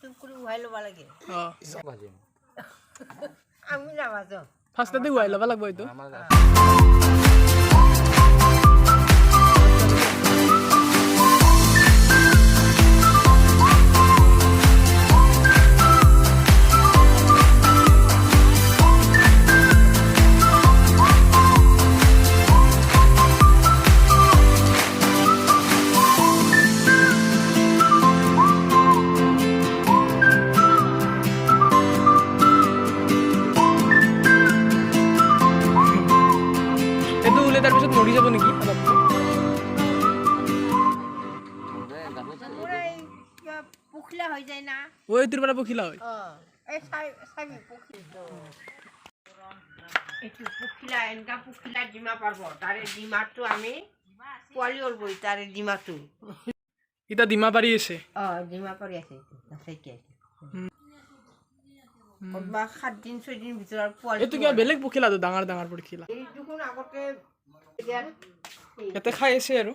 টুক কৰি উহাই ল'ব লাগে ভাজিম আমি নাভাজো ফাৰ্ষ্টতে উহাই ল'ব লাগিব এইটো আমাৰ এইটো উলে তাৰ পিছত মৰি যাব নেকি অলপ পুৰা এই কিবা পুখলা হৈ যায় না ও এইটোৰ পৰা পখিলা হয় এই চাবি পুখলিটো এইটো পুখলা এনেকা পুখলা ডিমা পারব তাৰে ডিমাটো আমি পোৱালি ওলব তাৰে ডিমাটো এটা ডিমা পাৰি আছে ডিমা পাৰি আছে এইটো বা 7 দিন 6 দিন ভিতৰত পোৱালি এইটো কিবা বেলেগ পখিলাটো ডাঙৰ ডাঙৰ পখিলা এই দুখন আগতে ইয়াতে খাই আছে আৰু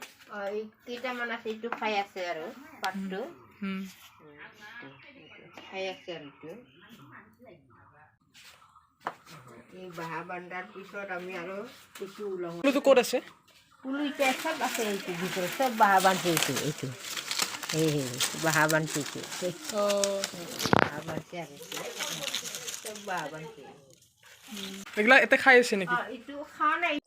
এই কেইটামান আছে এইটো খাই আছে আৰু পাতটো খাই আছে আৰু এই বাহা বান্ধাৰ পিছত আমি আৰু কিছু ওলাওঁ এইটো ক'ত আছে পুলুইটা সব আছে এইটো ভিতৰত সব বাহা বান্ধে এইটো এই বাহা বান্ধে বাহা বান্ধে আৰু সব বাহা বান্ধে এগুলা এতে খাই আছে নেকি এইটো খাৱা নাই